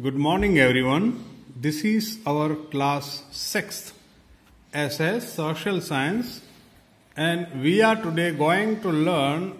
Good morning everyone. This is our class 6th SS Social Science and we are today going to learn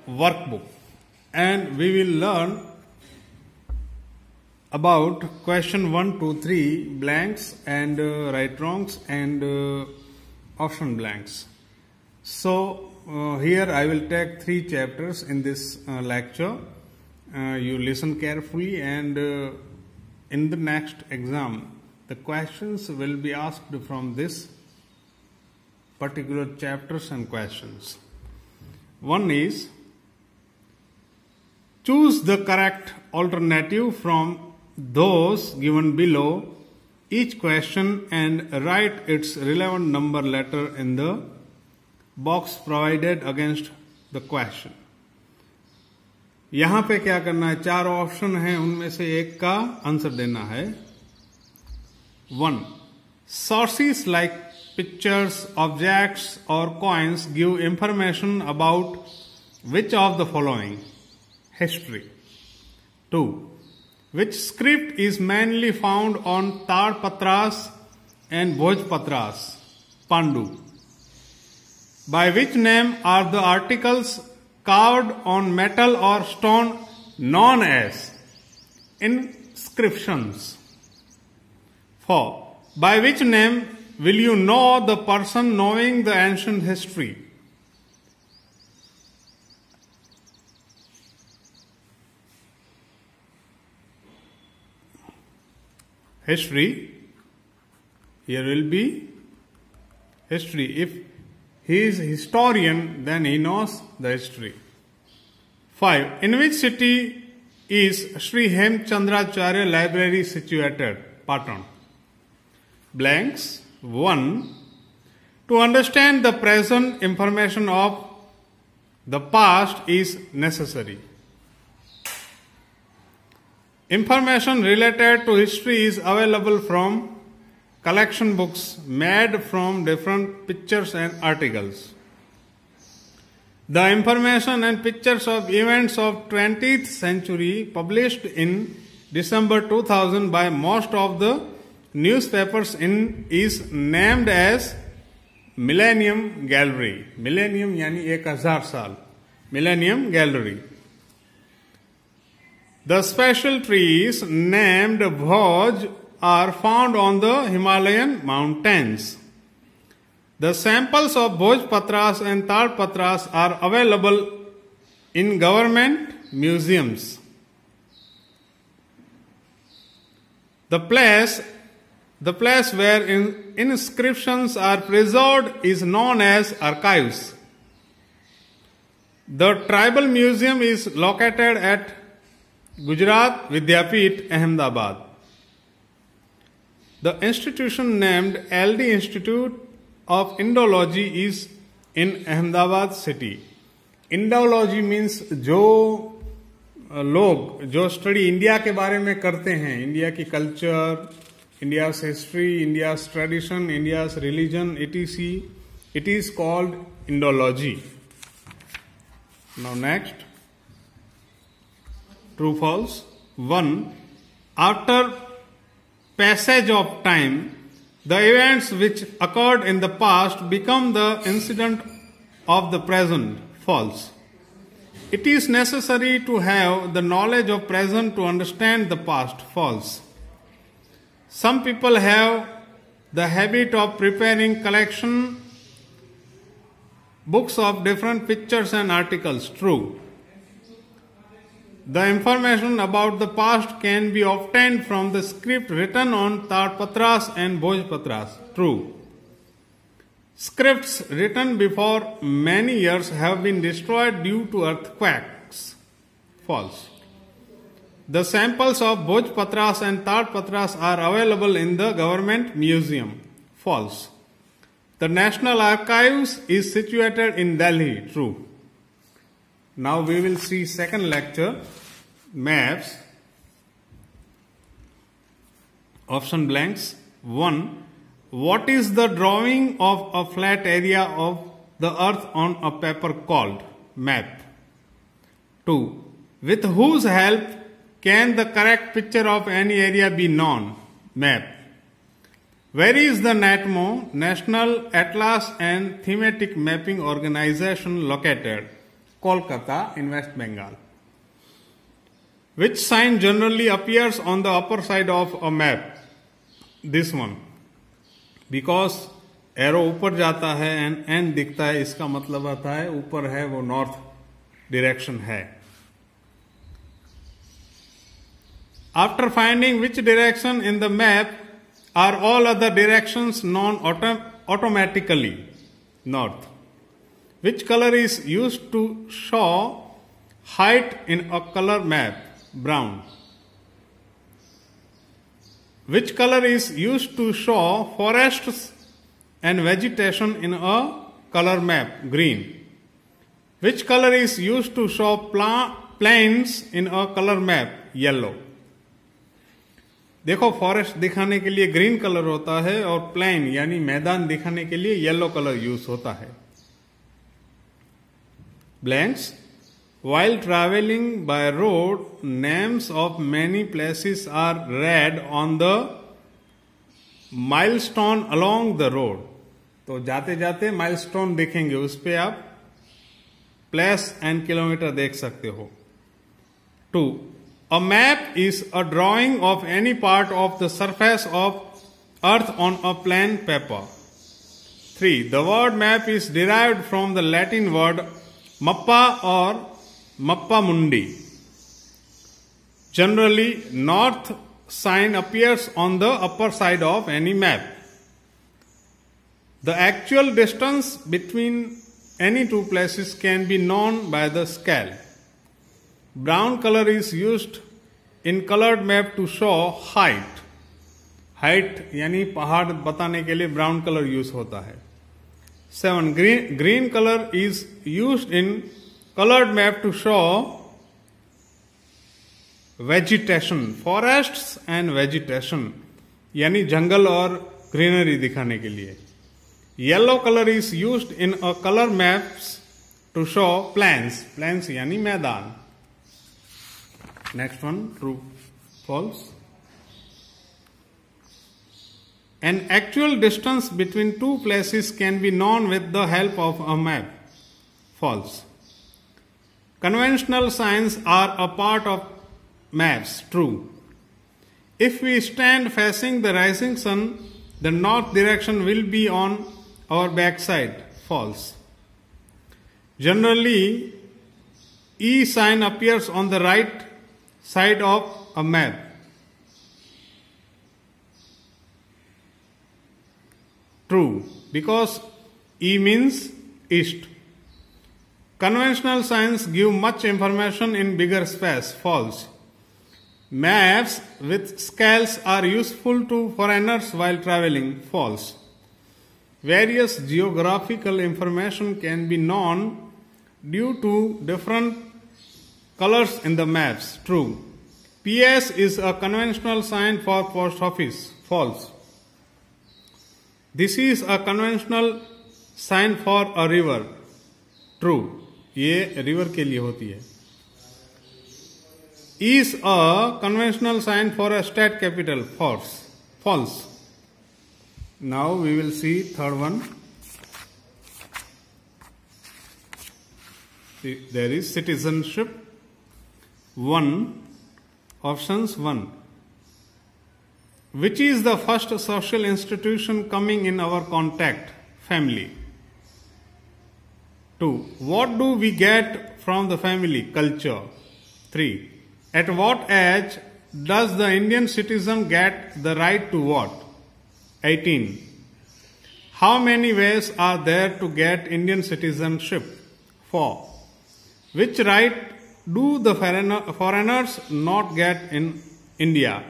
workbook and we will learn about question 1, 2, 3 blanks and right wrongs and option blanks. So here I will take 3 chapters in this lecture. You listen carefully and in the next exam the questions will be asked from this particular chapters and questions. One is choose the correct alternative from those given below each question and write its relevant number letter in the box provided against the question. यहां पे क्या करना है, 4 option हैं, उनमें से एक का आंसर देना है. 1. Sources like pictures, objects or coins give information about which of the following? History. 2. Which script is mainly found on Tadpatras and Bhojpatras? Pandu. By which name are the articles carved on metal or stone known as inscriptions? 4. By which name will you know the person knowing the ancient history? History. Here will be history. If he is a historian, then he knows the history. 5. In which city is Sri Hemchandracharya Library situated? Patan. Blanks. 1. To understand the present, information of the past is necessary. Information related to history is available from collection books made from different pictures and articles. The information and pictures of events of 20th century published in December 2000 by most of the newspapers is named as Millennium Gallery. Millennium यानी 1000 साल. Millennium Gallery. The special trees named Bhoj are found on the Himalayan mountains. The samples of Bhojpatras and Tadpatras are available in government museums. The place where inscriptions are preserved is known as archives. The tribal museum is located at Gujarat Vidyapeeth, Ahmedabad. The institution named LD Institute of Indology is in Ahmedabad city. Indology means जो लोग जो study India के बारे में करते हैं, India की culture, India's history, India's tradition, India's religion, etc. It is called Indology. Now next, true false. 1. After passage of time, the events which occurred in the past become the incident of the present. False. It is necessary to have the knowledge of present to understand the past. False. Some people have the habit of preparing collection books of different pictures and articles. True. The information about the past can be obtained from the script written on Tadpatras and Bhojpatras. True. Scripts written before many years have been destroyed due to earthquakes. False. The samples of Bhojpatras and Tadpatras are available in the government museum. False. The National Archives is situated in Delhi. True. Now we will see second lecture, maps. Option blanks. 1. What is the drawing of a flat area of the earth on a paper called? Map. 2. With whose help can the correct picture of any area be known? Map. Where is the NATMO, National Atlas and Thematic Mapping Organization located? Kolkata in West Bengal. Which sign generally appears on the upper side of a map? This one. Because arrow ऊपर जाता है and N दिखता है, इसका मतलब आता है ऊपर है वो नॉर्थ डायरेक्शन है. After finding which direction in the map are all other directions known automatically north. Which colour is used to show height in a colour map? Brown. Which color is used to show forests and vegetation in a color map? Green. Which color is used to show plains in a color map? Yellow. देखो, forest दिखाने के लिए green colour होता है और plane यानी मैदान दिखाने के लिए येलो कलर यूज होता है. Blanks. While traveling by road, names of many places are read on the milestone along the road. तो जाते जाते माइलस्टोन देखेंगे, उस पे आप प्लेस एंड किलोमीटर देख सकते हो. 2. A map is a drawing of any part of the surface of earth on a plain paper. 3. The word map is derived from the Latin word mappa or Mappa Mundi. Generally, north sign appears on the upper side of any map. The actual distance between any two places can be known by the scale. Brown color is used in colored map to show height. Height यानी पहाड़ बताने के लिए brown colour use होता है. 7. Green color is used in colored map to show vegetation, forests and vegetation, यानी जंगल और greenery दिखाने के लिए. Yellow color is used in a color maps to show plains, plains यानी मैदान. Next one, true, false. An actual distance between two places can be known with the help of a map. False. Conventional signs are a part of maps. True. If we stand facing the rising sun, the north direction will be on our backside. False. Generally, E sign appears on the right side of a map. True, because E means east. Conventional signs give much information in bigger space. False. Maps with scales are useful to foreigners while traveling. False. Various geographical information can be known due to different colors in the maps. True. PS is a conventional sign for post office. False. This is a conventional sign for a river. True. ये river के लिए होती है. Is a conventional sign for a state capital. False. False. Now we will see third one. There is citizenship. 1. Options 1. Which is the first social institution coming in our contact? Family. 2. What do we get from the family? Culture. 3. At what age does the Indian citizen get the right to vote? 18. How many ways are there to get Indian citizenship? 4. Which right do the foreigners not get in India?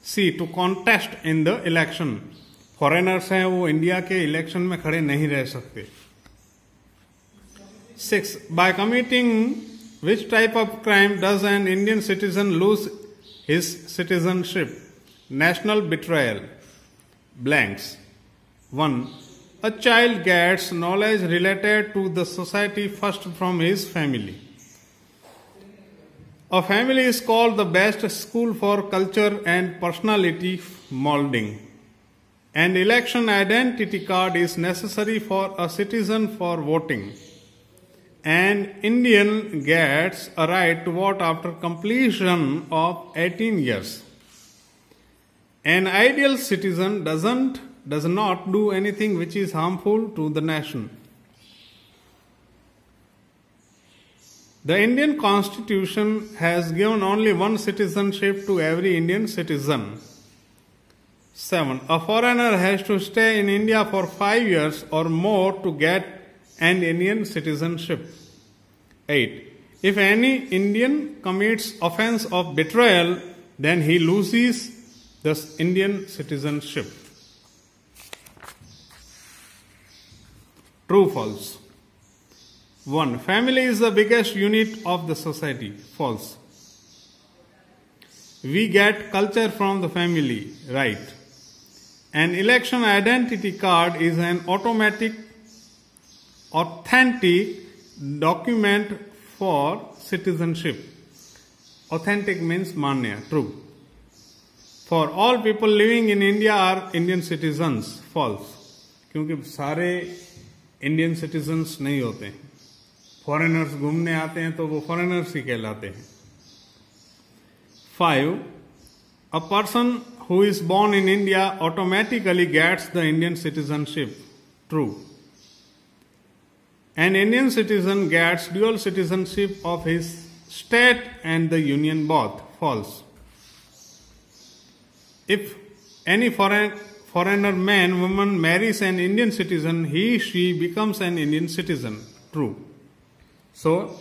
C. To contest in the election. Foreigners हैं वो India के election में खड़े नहीं रह सकते. 6. By committing which type of crime does an Indian citizen lose his citizenship? National betrayal. Blanks. 1. A child gets knowledge related to the society first from his family. A family is called the best school for culture and personality molding. An election identity card is necessary for a citizen for voting. An Indian gets a right to vote after completion of 18 years. An ideal citizen does not do anything which is harmful to the nation. The Indian Constitution has given only one citizenship to every Indian citizen. 7. A foreigner has to stay in India for 5 years or more to get an Indian citizenship. 8. If any Indian commits offense of betrayal, then he loses the Indian citizenship. True, false. 1. Family is the biggest unit of the society. False. We get culture from the family. Right. An election identity card is an authentic document for citizenship. Authentic means manya. True. For all people living in India are Indian citizens. False. क्योंकि सारे Indian citizens नहीं होते हैं. Foreigners घूमने आते हैं तो वो फॉरेनर्स ही कहलाते हैं. 5. A person who is born in India automatically gets the Indian citizenship. True. An Indian citizen gets dual citizenship of his state and the union both. False. If any foreigner man, woman marries an Indian citizen, she becomes an Indian citizen. True. So,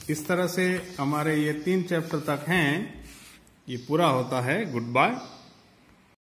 इस तरह से हमारे ये 3 chapter तक हैं. ये पूरा होता है. Good bye.